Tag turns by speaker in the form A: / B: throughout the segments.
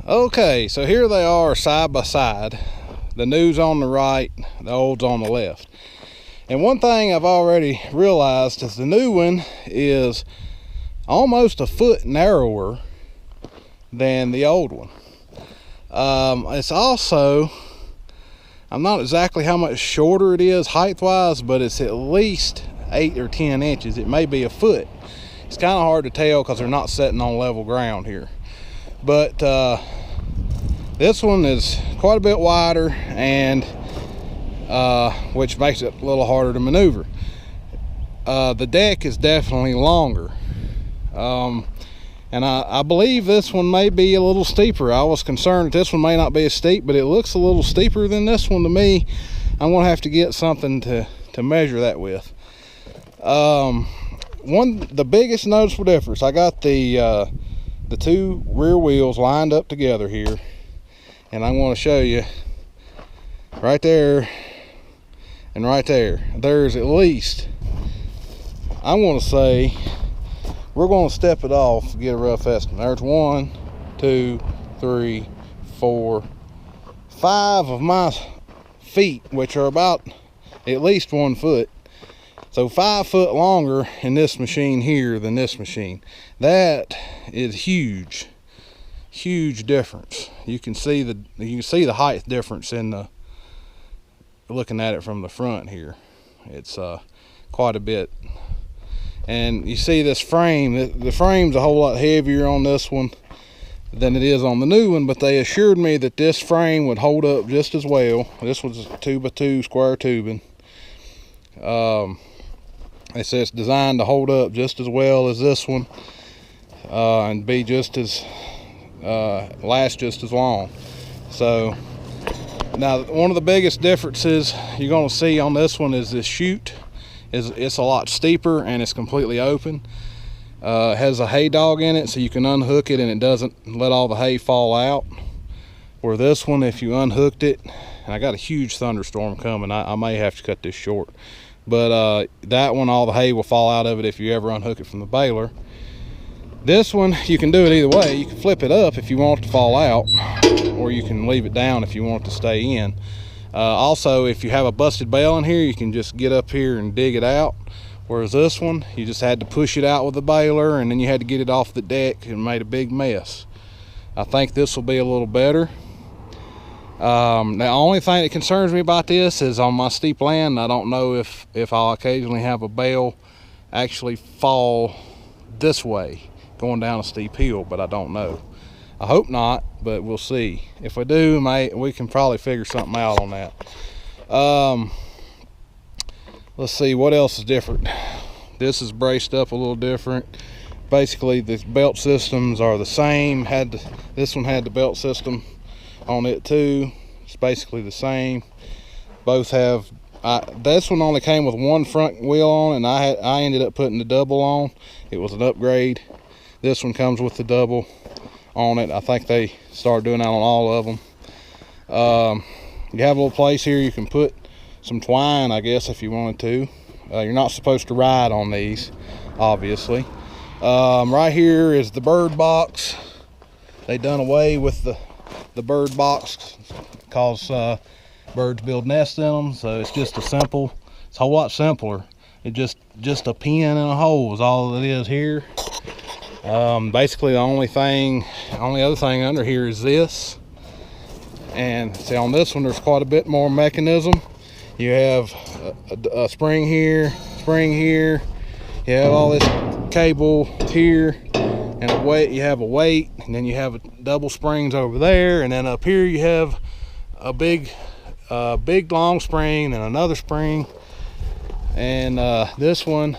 A: Okay, so here they are side by side. The new's on the right, the old's on the left. And one thing I've already realized is the new one is almost a foot narrower than the old one. It's also, I'm not exactly how much shorter it is height-wise, but it's at least 8 or 10 inches. It may be a foot. It's kind of hard to tell because they're not sitting on level ground here. But this one is quite a bit wider, and which makes it a little harder to maneuver. The deck is definitely longer, and I believe this one may be a little steeper. I was concerned that this one may not be as steep, but it looks a little steeper than this one to me. I'm gonna have to get something to measure that with. The biggest noticeable difference, I got the two rear wheels lined up together here, and I'm going to show you right there and right there. There's at least, I'm going to say, we're going to step it off to get a rough estimate. There's 1, 2, 3, 4, 5 of my feet, which are about at least 1 foot. So 5 foot longer in this machine here than this machine. That is huge difference. You can see the height difference in the, looking at it from the front here. It's quite a bit. And you see this frame, the frame's a whole lot heavier on this one than it is on the new one, but they assured me that this frame would hold up just as well. This was 2x2 square tubing. They say it's designed to hold up just as well as this one, and be just as last just as long. So now one of the biggest differences you're going to see on this one is this chute. It's a lot steeper and it's completely open. It has a hay dog in it, so you can unhook it and it doesn't let all the hay fall out. Where this one, if you unhooked it, and I got a huge thunderstorm coming, I may have to cut this short, but that one, all the hay will fall out of it if you ever unhook it from the baler. This one, you can do it either way. You can flip it up if you want it to fall out, or you can leave it down if you want it to stay in. Also, if you have a busted bale in here, you can just get up here and dig it out. Whereas this one, you just had to push it out with the baler, and then you had to get it off the deck and made a big mess. I think this will be a little better. The only thing that concerns me about this is on my steep land, I don't know if I'll occasionally have a bale actually fall this way going down a steep hill, but I don't know. I hope not, but we'll see. If we do, we can probably figure something out on that. Let's see what else is different. This is braced up a little different. Basically, the belt systems are the same. This one had the belt system on it too. It's basically the same. Both have. This one only came with one front wheel on, and I ended up putting the double on. It was an upgrade. This one comes with the double on it. I think they started doing that on all of them. You have a little place here you can put some twine, I guess, if you wanted to. You're not supposed to ride on these, obviously. Right here is the bird box. They done away with the bird box because birds build nests in them, so it's just it's a whole lot simpler. It just a pin and a hole is all it is here. Basically the only other thing under here is this. And see, on this one there's quite a bit more mechanism. You have a spring here, you have all this cable here, and a weight. You have a weight, and then you have double springs over there, and then up here you have a big long spring and another spring. And this one,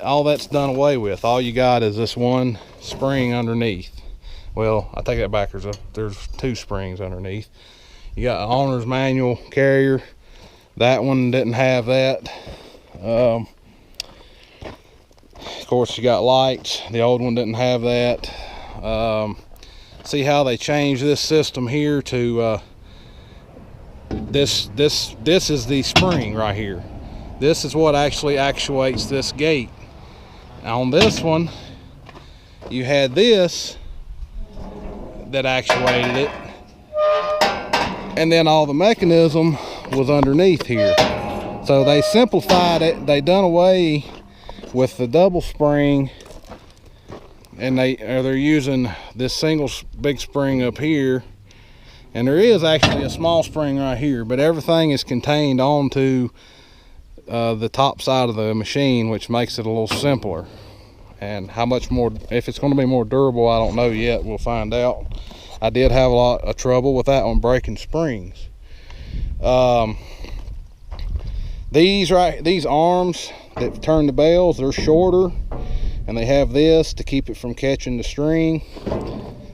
A: all that's done away with. All you got is this one spring underneath. Well, I take that back. There's 2 springs underneath. You got an owner's manual carrier. That one didn't have that. Of course, you got lights. The old one didn't have that. See how they changed this system here to this is the spring right here. This is what actually actuates this gate. Now on this one, you had this, that actuated it, and then all the mechanism was underneath here. So they simplified it. They done away with the double spring, and they're using this single big spring up here, and there is actually a small spring right here, but everything is contained onto the top side of the machine, which makes it a little simpler. And how much more, if it's going to be more durable, I don't know yet. We'll find out. I did have a lot of trouble with that one breaking springs. These arms that turn the bells, they're shorter, and they have this to keep it from catching the string.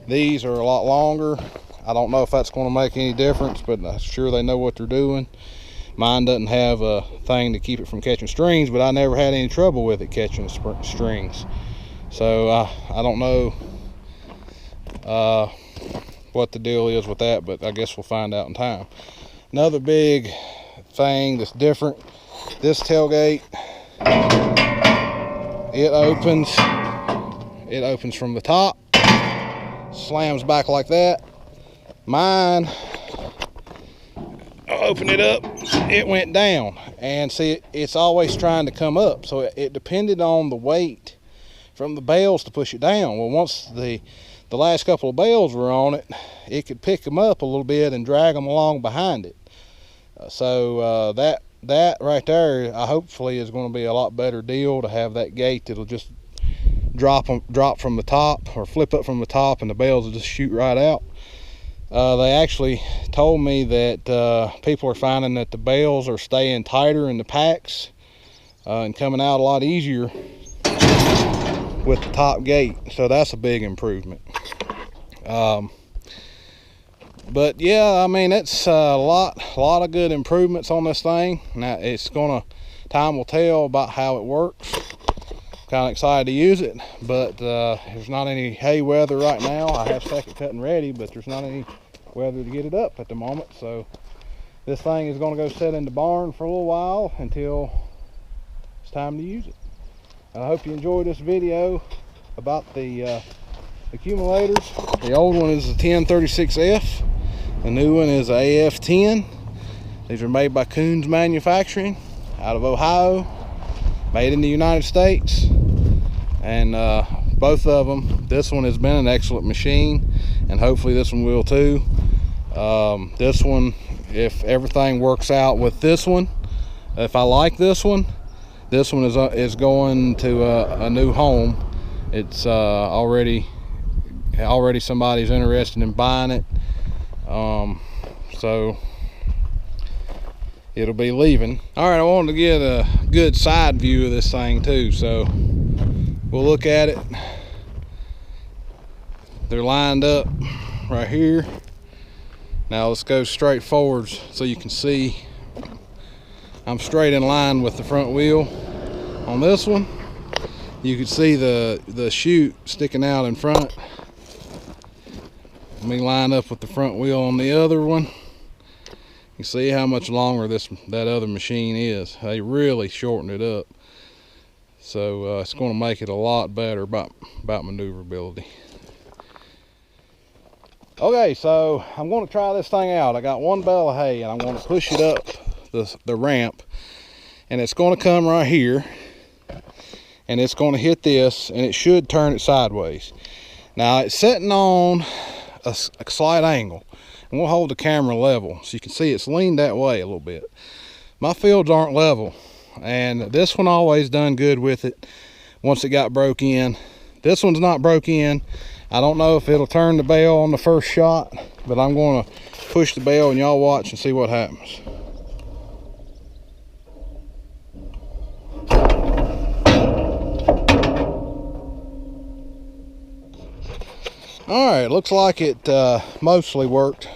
A: These are a lot longer. I don't know if that's going to make any difference, but I'm sure they know what they're doing. Mine doesn't have a thing to keep it from catching strings, but I never had any trouble with it catching strings. So I don't know what the deal is with that, but I guess we'll find out in time. Another big thing that's different, this tailgate, it opens from the top, slams back like that. Mine, open it up, it went down, and see, it's always trying to come up, so it depended on the weight from the bales to push it down. Well, once the last couple of bales were on it, it could pick them up a little bit and drag them along behind it. So that right there, hopefully is going to be a lot better deal, to have that gate that'll just drop from the top, or flip up from the top, and the bales will just shoot right out. They actually told me that people are finding that the bales are staying tighter in the packs and coming out a lot easier with the top gate, so that's a big improvement. But yeah, I mean, it's a lot of good improvements on this thing. Now time will tell about how it works. Kind of excited to use it, but there's not any hay weather right now. I have second cutting ready, but there's not any weather to get it up at the moment. So this thing is going to go sit in the barn for a little while until it's time to use it. I hope you enjoyed this video about the accumulators. The old one is the 1036F. The new one is a AF10. These are made by Kuhns Manufacturing out of Ohio, made in the United States. And both of them, this one has been an excellent machine, and hopefully this one will too. This one, if everything works out with this one, if I like this one is going to a new home. It's already somebody's interested in buying it, so it'll be leaving. All right, I wanted to get a good side view of this thing too, so we'll look at it. They're lined up right here. Now let's go straight forwards so you can see I'm straight in line with the front wheel. On this one, you can see the chute sticking out in front. Let me line up with the front wheel on the other one. You see how much longer that other machine is. They really shortened it up, so it's going to make it a lot better about maneuverability. Okay, so I'm going to try this thing out. I got one bale of hay, and I'm going to push it up the ramp, and it's going to come right here, and it's going to hit this, and it should turn it sideways. Now it's sitting on a slight angle, and we'll hold the camera level so you can see it's leaned that way a little bit. My fields aren't level, and this one always done good with it once it got broke in. This one's not broke in. I don't know if it'll turn the bale on the first shot, but I'm going to push the bale and y'all watch and see what happens. All right, looks like it mostly worked.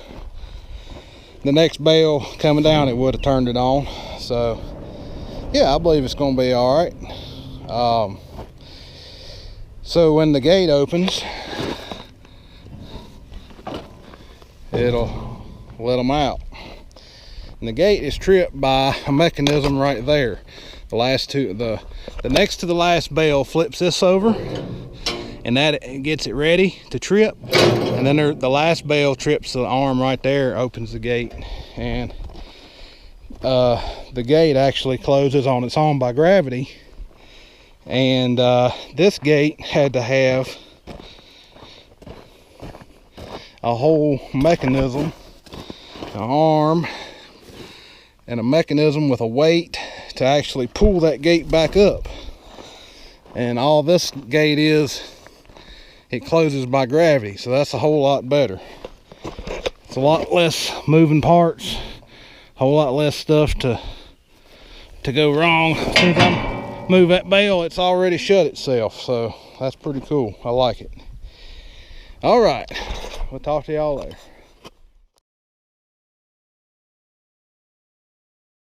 A: The next bale coming down, it would have turned it on. So yeah, I believe it's going to be all right. So when the gate opens, it'll let them out. And the gate is tripped by a mechanism right there. The next to the last bale flips this over, and that gets it ready to trip. And then the last bell trips the arm right there, opens the gate, and the gate actually closes on its own by gravity. And this gate had to have a whole mechanism, an arm, and a mechanism with a weight to actually pull that gate back up. And all this gate is, it closes by gravity, so that's a whole lot better. It's a lot less moving parts, a whole lot less stuff to go wrong. As soon as I move that bell, it's already shut itself, so that's pretty cool. I like it. All right, we'll talk to y'all later.